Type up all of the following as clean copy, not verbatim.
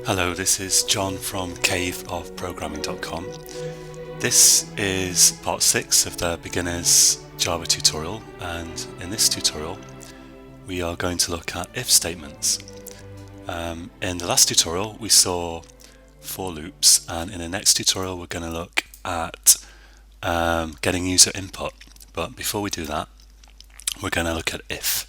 Hello, this is John from caveofprogramming.com. This is part 6 of the beginner's Java tutorial, and in this tutorial we are going to look at if statements. In the last tutorial we saw for loops, and in the next tutorial we're going to look at getting user input. But before we do that, we're going to look at if.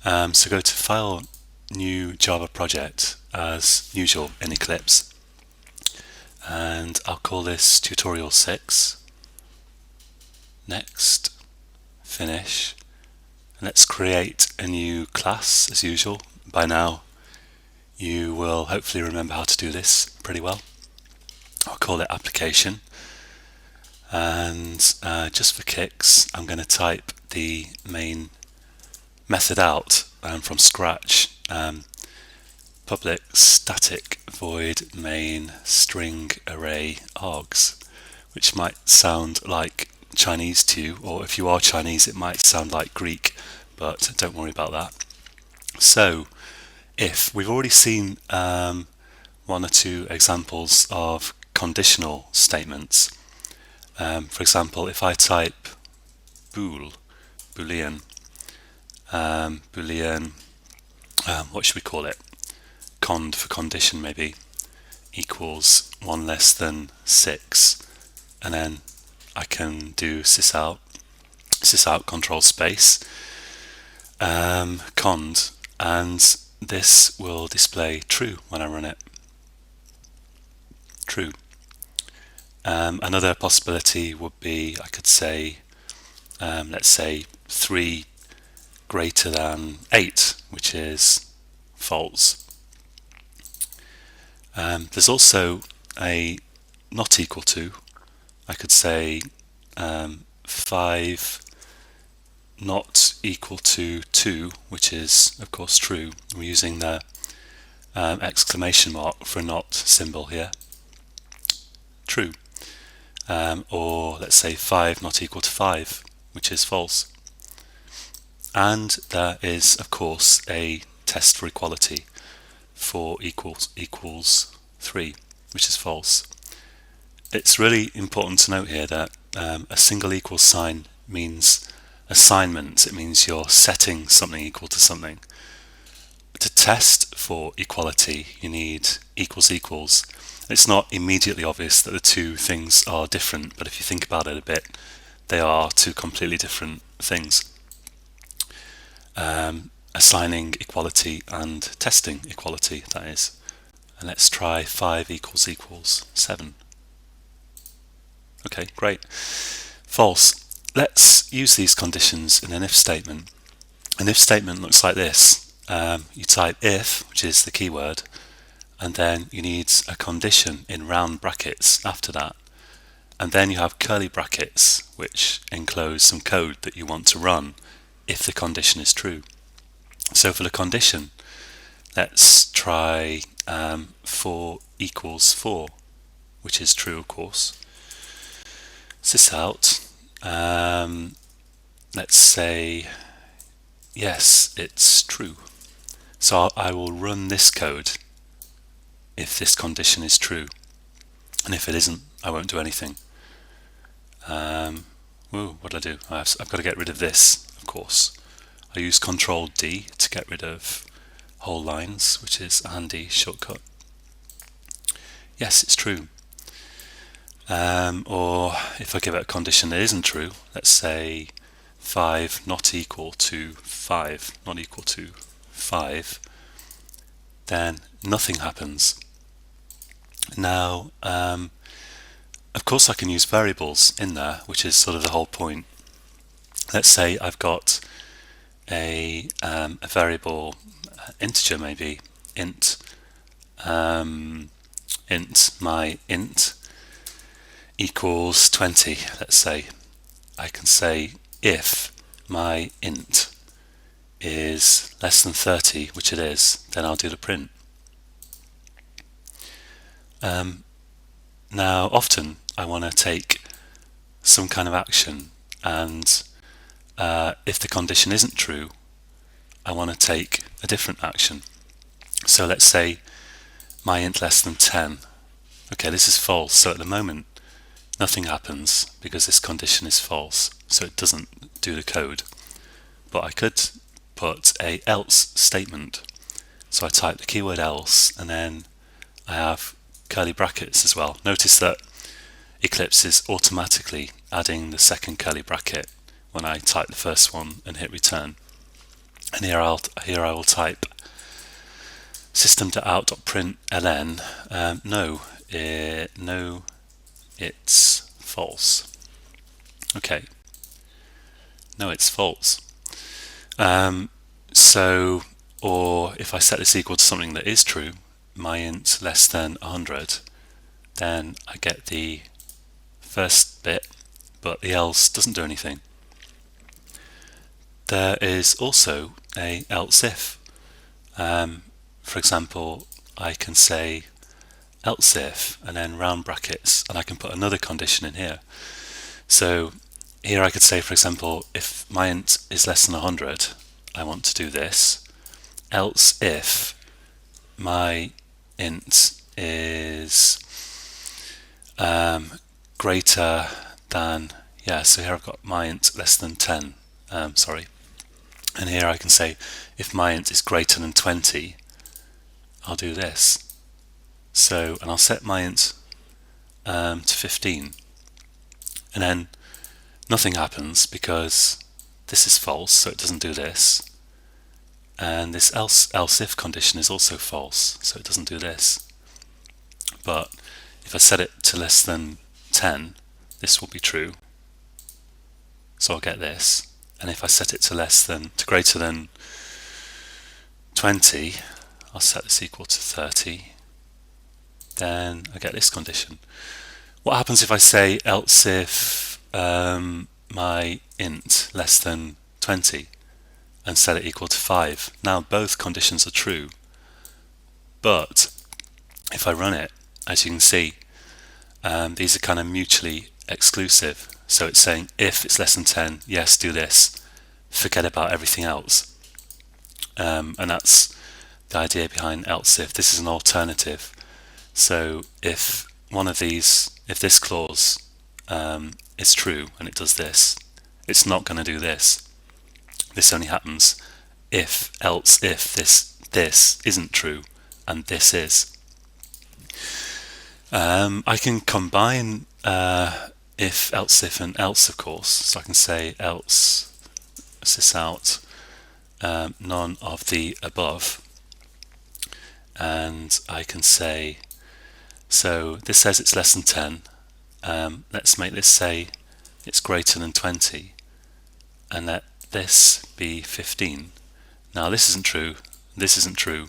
So go to File, New Java Project as usual in Eclipse, and I'll call this tutorial 6. Next, finish. Let's create a new class as usual. By now you will hopefully remember how to do this pretty well. I'll call it application, and just for kicks I'm going to type the main method out from scratch. Public static void main string array args, which might sound like Chinese to you, or if you are Chinese it might sound like Greek, but don't worry about that. So if we've already seen one or two examples of conditional statements. For example, if I type boolean, what should we call it? Cond for condition maybe, equals 1 less than 6, and then I can do sysout control space cond, and this will display true when I run it. True. Another possibility would be I could say let's say 3 greater than 8, which is false. There's also a not equal to. I could say 5 not equal to 2, which is of course true. We're using the exclamation mark for a not symbol here. True. Or let's say 5 not equal to 5, which is false. And there is of course a test for equality. 4 equals 3, which is false. It's really important to note here that a single equals sign means assignment. It means you're setting something equal to something. To test for equality you need equals equals. It's not immediately obvious that the two things are different, but if you think about it a bit, they are two completely different things. Assigning equality and testing equality, that is. And let's try 5 equals 7. Okay, great. False. Let's use these conditions in an if statement. An if statement looks like this. You type if, which is the keyword, and then you need a condition in round brackets after that. And then you have curly brackets, which enclose some code that you want to run if the condition is true. So for the condition, let's try 4 equals 4, which is true of course. Sysout, let's say yes, it's true. So I will run this code if this condition is true, and if it isn't, I won't do anything. What did I do? I've got to get rid of this, of course. I use Control D to get rid of whole lines, which is a handy shortcut. Yes, it's true. Or if I give it a condition that isn't true, let's say 5 not equal to 5, not equal to 5, then nothing happens. Now, of course I can use variables in there, which is sort of the whole point. Let's say I've got a variable integer, maybe int my int equals 20. Let's say I can say if my int is less than 30, which it is, then I'll do the print. Now often I want to take some kind of action, and if the condition isn't true, I want to take a different action. So let's say my int less than 10. Okay, this is false, so at the moment nothing happens because this condition is false, so it doesn't do the code. But I could put a else statement. So I type the keyword else, and then I have curly brackets as well. Notice that Eclipse is automatically adding the second curly bracket when I type the first one and hit return. And here I will type system.out.println no, it's false. Okay, no, it's false. Or if I set this equal to something that is true, my int less than 100, then I get the first bit, but the else doesn't do anything. There is also a else if. For example, I can say else if and then round brackets, and I can put another condition in here. So here I could say, for example, if my int is less than 100, I want to do this. Else if my int is greater than, so here I've got my int less than 10, and here I can say if my int is greater than 20, I'll do this. So, and I'll set my int to 15, and then nothing happens because this is false, so it doesn't do this, and this else if condition is also false, so it doesn't do this. But if I set it to less than 10, this will be true, so I'll get this. And if I set it to greater than 20, I'll set this equal to 30, then I get this condition. What happens if I say else if my int less than 20 and set it equal to 5? Now both conditions are true, but if I run it, as you can see, these are kind of mutually exclusive. So it's saying if it's less than 10, yes, do this, forget about everything else. And that's the idea behind else if. This is an alternative. So if one of these, if this clause is true and it does this, it's not going to do this. This only happens if this isn't true and this is. I can combine if, else if, and else, of course. So I can say else sysout none of the above, and I can say, so this says it's less than 10. Let's make this say it's greater than 20, and let this be 15. Now this isn't true, this isn't true,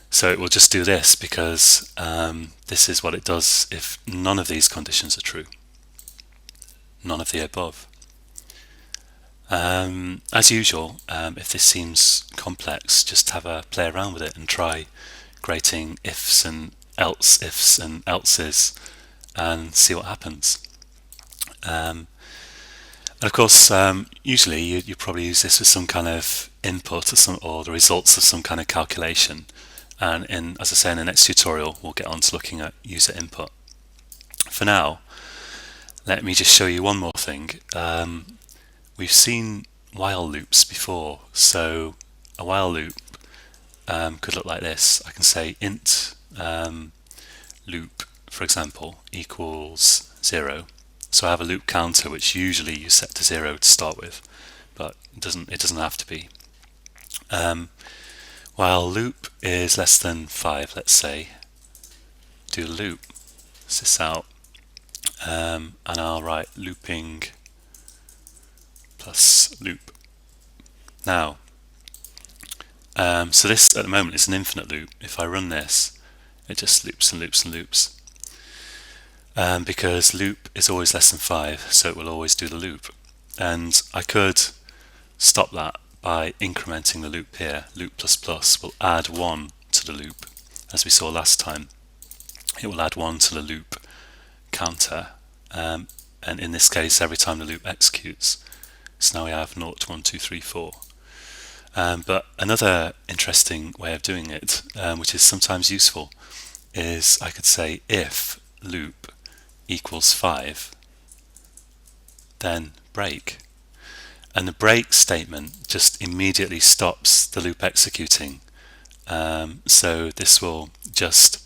so it will just do this because this is what it does if none of these conditions are true, none of the above. As usual, if this seems complex, just have a play around with it and try creating ifs and elses and see what happens. And of course, usually you probably use this with some kind of input or the results of some kind of calculation. And as I say, in the next tutorial, we'll get on to looking at user input. For now, let me just show you one more thing. We've seen while loops before, so a while loop could look like this. I can say int loop, for example, equals 0. So I have a loop counter which usually you set to 0 to start with, but it doesn't have to be. While loop is less than 5, let's say, do loop sysout, and I'll write looping plus loop. Now, so this at the moment is an infinite loop. If I run this, it just loops and loops and loops, because loop is always less than 5, so it will always do the loop. And I could stop that by incrementing the loop here. Loop plus plus will add 1 to the loop, as we saw last time. It will add 1 to the loop counter, and in this case every time the loop executes. So now we have 0, 1, 2, 3, 4. But another interesting way of doing it, which is sometimes useful, is I could say if loop equals 5, then break. And the break statement just immediately stops the loop executing. So this will just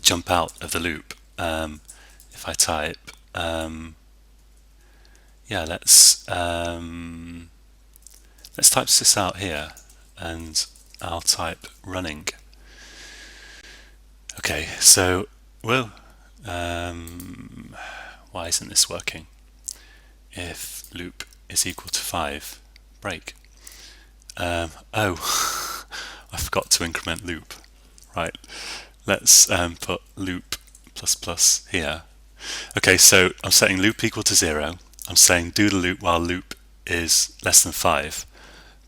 jump out of the loop. If I type, let's type this out here, and I'll type running. Okay, so why isn't this working? If loop is equal to 5, break. I forgot to increment loop. Right, let's put loop plus here. Okay, so I'm setting loop equal to 0. I'm saying do the loop while loop is less than 5.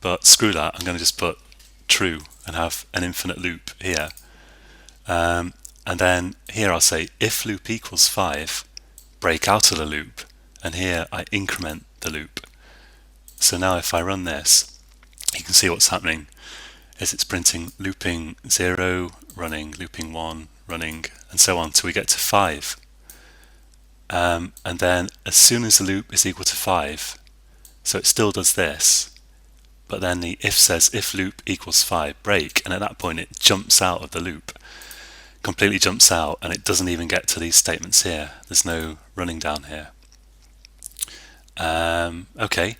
But screw that, I'm going to just put true and have an infinite loop here. And then here I'll say if loop equals 5, break out of the loop. And here I increment the loop. So now if I run this, you can see what's happening is it's printing looping 0, running, looping 1, running, and so on till we get to 5. And then as soon as the loop is equal to 5, so it still does this, but then the if says if loop equals 5, break, and at that point it jumps out of the loop, completely jumps out, and it doesn't even get to these statements here. There's no running down here. Okay,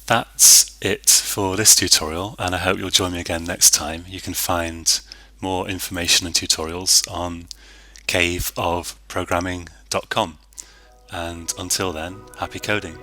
that's it for this tutorial, and I hope you'll join me again next time. You can find more information and tutorials on caveofprogramming.com. And until then, happy coding.